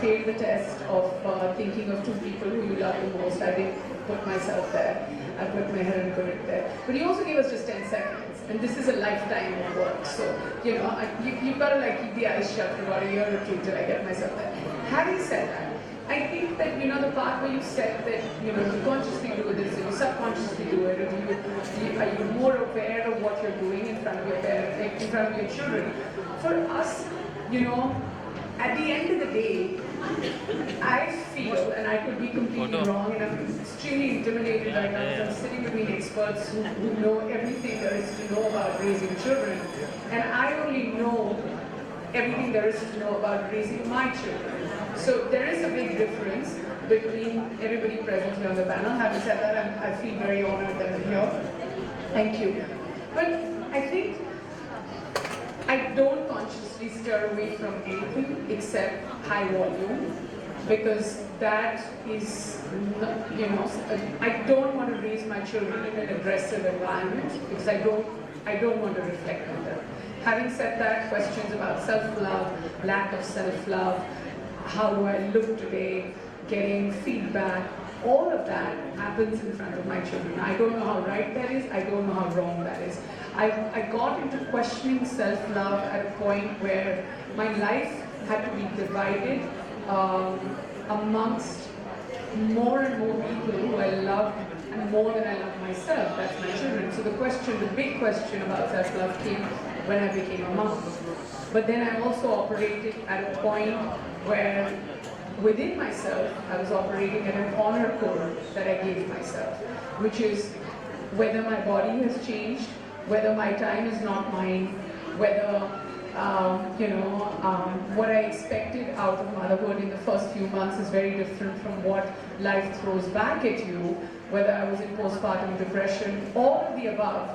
failed the test of thinking of two people who you love the most. I didn't put myself there. I put my Helen Kurik there. But he also gave us just 10 seconds. And this is a lifetime of work. So, you know, you've got to like keep the eyes shut for about a year or two till I get myself there. Having said that, I think that, you know, the part where you said that, you know, you consciously do this, you subconsciously do it, or are you more aware of what you're doing in front of your parents, like in front of your children? For us, you know, at the end of the day, I feel, and I could be completely wrong, and I'm extremely intimidated right now because I'm sitting between experts who know everything there is to know about raising children, and I only know everything there is to know about raising my children. So there is a big difference between everybody present here on the panel. Having said that, I feel very honored that I'm here. Thank you. But I think I don't consciously steer away from anything except high volume, because that is, you know, I don't want to raise my children in an aggressive environment because I don't want to reflect on them. Having said that, questions about self-love, lack of self-love, how do I look today, getting feedback, all of that happens in front of my children. I don't know how right that is, I don't know how wrong that is. I got into questioning self-love at a point where my life had to be divided amongst more and more people who I love and more than I love myself. That's my children. So the big question about self-love came when I became a mom. But then I also operated at a point where within myself, I was operating at an honor code that I gave myself, which is whether my body has changed, whether my time is not mine, whether what I expected out of motherhood in the first few months is very different from what life throws back at you, whether I was in postpartum depression, all of the above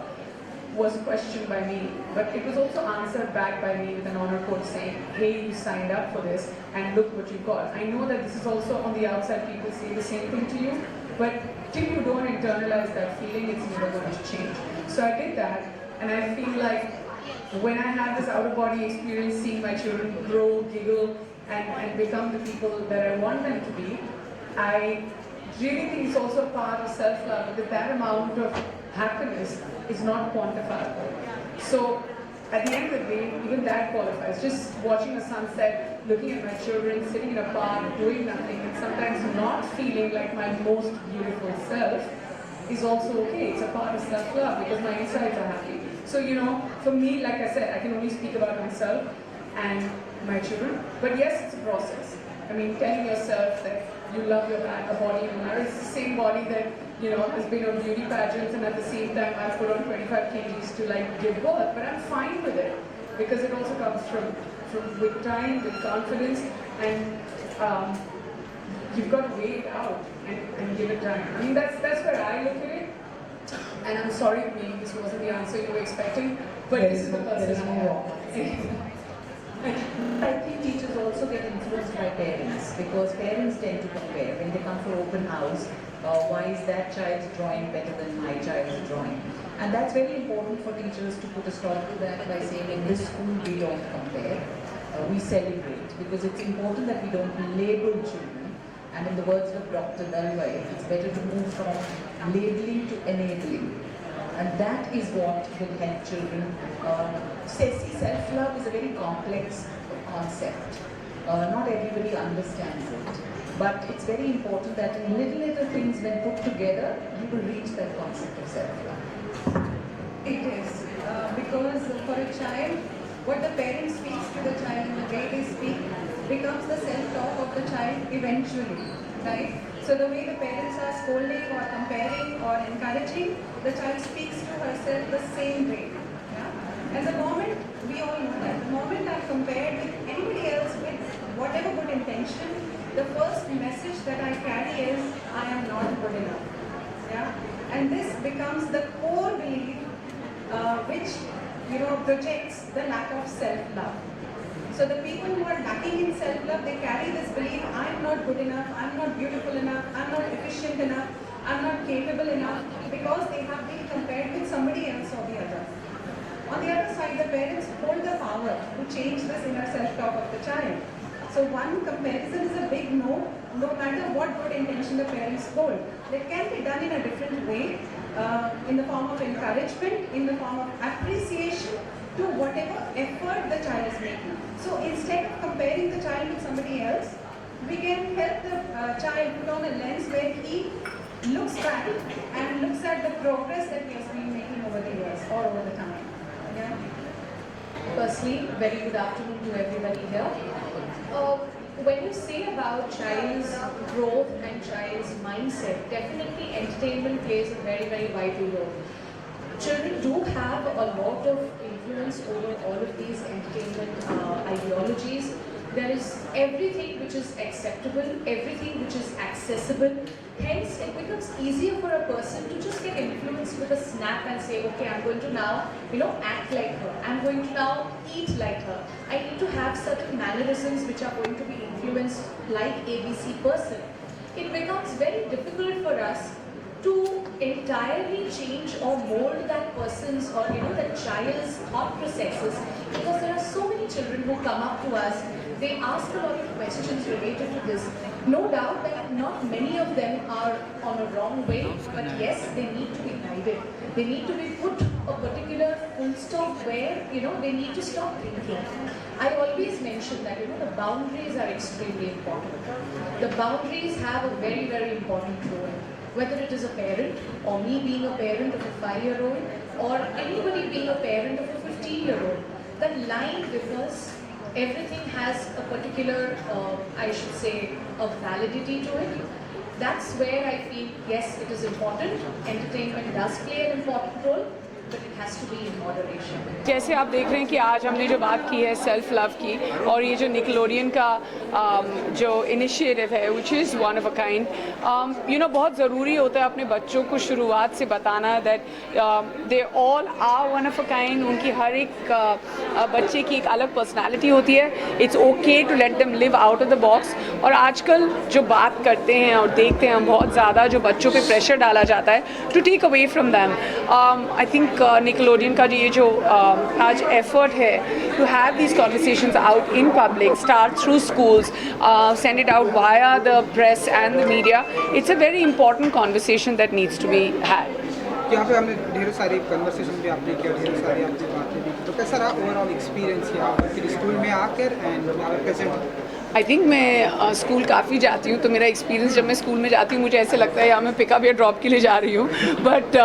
was questioned by me, but it was also answered back by me with an honor code saying, hey, you signed up for this and look what you got. I know that this is also on the outside, people say the same thing to you, but till you don't internalize that feeling, it's never going to change. So I did that, and I feel like when I have this out-of-body experience, seeing my children grow, giggle, and become the people that I want them to be, I really think it's also a part of self-love, because that amount of happiness is not quantifiable. So at the end of the day, even that qualifies. Just watching a sunset, looking at my children, sitting in a park, doing nothing, and sometimes not feeling like my most beautiful self is also okay. It's a part of self-love because my insides are happy. So, you know, for me, like I said, I can only speak about myself and my children. But yes, it's a process. I mean, telling yourself that you love your body you marry, it's the same body that, you know, has been on beauty pageants, and at the same time I've put on 25 kgs to like give birth. But I'm fine with it because it also comes from with time, with confidence, and you've got to weigh it out and give it time. I mean, that's where I look at it. And I'm sorry, maybe this wasn't the answer you were expecting, but this is the person I am. I think teachers also get influenced by parents, because parents tend to compare when they come for open house. Why is that child's drawing better than my child's drawing? And that's very important for teachers to put a stop to that by saying, in this school we don't compare, we celebrate, because it's important that we don't label children. And in the words of Dr. Dalwai, it's better to move from labeling to enabling. And that is what will help children. Self-love is a very complex concept. Not everybody understands it. But it's very important that in little things, when put together, you will reach that concept of self-love. It is. Because for a child, what the parent speaks to the child and the way they speak becomes the self-talk of the child eventually, right? So the way the parents are scolding or comparing or encouraging, the child speaks to herself the same way. Yeah? And the moment, we all know that, the moment I'm compared with anybody else with whatever good intention, the first message that I carry is, I am not good enough. Yeah? And this becomes the core belief which projects the lack of self-love. So the people who are lacking in self-love, they carry this belief, I'm not good enough, I'm not beautiful enough, I'm not efficient enough, I'm not capable enough, because they have been compared with somebody else or the other. On the other side, the parents hold the power to change this inner self-talk of the child. So one comparison is a big no, no matter what good intention the parents hold. That can be done in a different way, in the form of encouragement, in the form of appreciation to whatever effort the child is making. So instead of comparing the child with somebody else, we can help the child put on a lens where he looks back and looks at the progress that he has been making over the years or over the time. Yeah. Firstly, very good afternoon to everybody here. When you say about child's growth and child's mindset, definitely entertainment plays a very, very vital role. Children do have a lot of influence over all of these entertainment ideologies. There is everything which is acceptable, everything which is accessible. Hence, it becomes easier for a person to just get influenced with a snap and say, okay, I'm going to now, act like her. I'm going to now eat like her. I need to have certain mannerisms which are going to be influenced like ABC person. It becomes very difficult for us to entirely change or mold that person's or that child's thought processes, because there are so many children who come up to us. They ask a lot of questions related to this. No doubt that not many of them are on a wrong way, but yes, they need to be guided. They need to be put a particular full stop where they need to stop thinking. I always mention that the boundaries are extremely important. The boundaries have a very, very important role. Whether it is a parent, or me being a parent of a 5-year-old, or anybody being a parent of a 15-year-old, that line differs. Everything has a particular, I should say, a validity to it. That's where I feel, yes, it is important. Entertainment does play an important role, but it has to be in moderation. जैसे आप देख रहे हैं कि आज हमने जो बात की है सेल्फ लव की, और ये जो निकलोडियन का जो इनिशिएटिव है which is one of a kind, बहुत ज़रूरी होता है अपने बच्चों को शुरुआत से बताना that they all are one of a kind. उनकी हर एक बच्चे की एक अलग पर्सनालिटी होती है. It's okay to let them live out of the box. और आजकल जो बात करते हैं और देखते हैं हम बहुत ज़्यादा जो बच्चों पे प्रेशर डाला जाता है to take away from them. I think Nickelodeon का ये जो आज एफर्ट है to have these conversations out in public, start through schools, send it out via the press and the media. It's a very important conversation that needs to be had. यहाँ पे हमने ढेरों सारी कन्वर्सेशन भी आपने किया, ढेरों सारी आपने बातें भी. तो कैसा रहा ओवरऑल एक्सपीरियंस यहाँ फिर स्कूल में आकर एंड यहाँ प्रेजेंट? आई थिंक मैं स्कूल काफ़ी जाती हूँ, तो मेरा एक्सपीरियंस जब मैं स्कूल में जाती हूँ मुझे ऐसे लगता है या मैं पिकअप या ड्रॉप के लिए जा रही हूँ, बट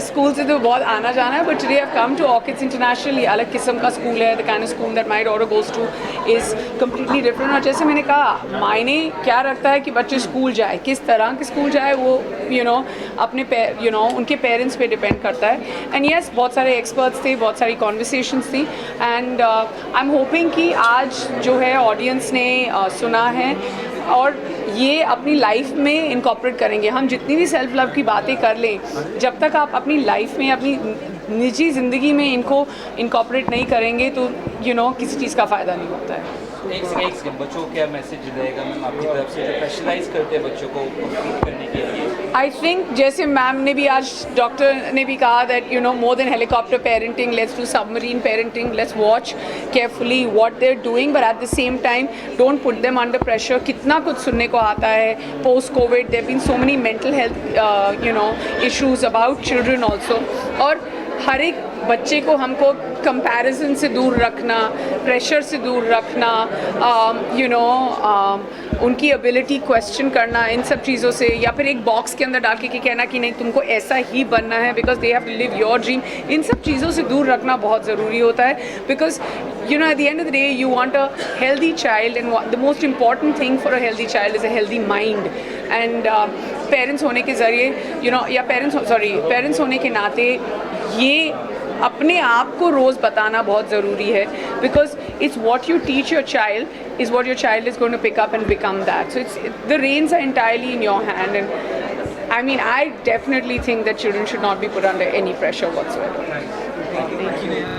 स्कूल से तो बहुत आना जाना है. But today I come to Orchids International. ये अलग किस्म का स्कूल है. The kind of school that my daughter goes to is completely different. और जैसे मैंने कहा, मायने क्या रखता है कि बच्चे स्कूल जाए, किस तरह के स्कूल जाए, वो अपने उनके पेरेंट्स पे डिपेंड करता है. एंड येस, बहुत सारे एक्सपर्ट्स थे, बहुत सारी कॉन्वर्सेशंस थी, एंड आई एम होपिंग कि आज जो है ऑडियंस ने सुना है और ये अपनी लाइफ में इनकॉर्पोरेट करेंगे. हम जितनी भी सेल्फ लव की बातें कर लें, जब तक आप अपनी लाइफ में अपनी निजी ज़िंदगी में इनको इनकॉर्पोरेट नहीं करेंगे तो किसी चीज़ का फ़ायदा नहीं होता है. एक सेकंड, बच्चों को क्या मैसेज रहेगा मैम आपकी तरफ से जो प्रेशराइज करते हैं बच्चों को कम्पीट करने के लिए? आई थिंक जैसे मैम ने भी आज, डॉक्टर ने भी कहा that more than helicopter parenting, let's do submarine parenting, let's watch carefully what they are doing, but at the same time don't put them under pressure. कितना कुछ सुनने को आता है post covid. There been so many mental health issues about children also. और हर एक बच्चे को हमको कंपैरिजन से दूर रखना, प्रेशर से दूर रखना, उनकी एबिलिटी क्वेश्चन करना, इन सब चीज़ों से, या फिर एक बॉक्स के अंदर डाल के कहना कि नहीं तुमको ऐसा ही बनना है because they have to live your dream, इन सब चीज़ों से दूर रखना बहुत ज़रूरी होता है. Because at the end of the day you want a healthy child, and the most important thing for a healthy child is a healthy mind. And parents होने के ज़रिए या पेरेंट्स होने के नाते ये अपने आप को रोज़ बताना बहुत ज़रूरी है, because it's what you teach your child is what your child is going to pick up and become that. So it's the reins are entirely in your hand, and I mean I definitely think that children should not be put under any pressure whatsoever.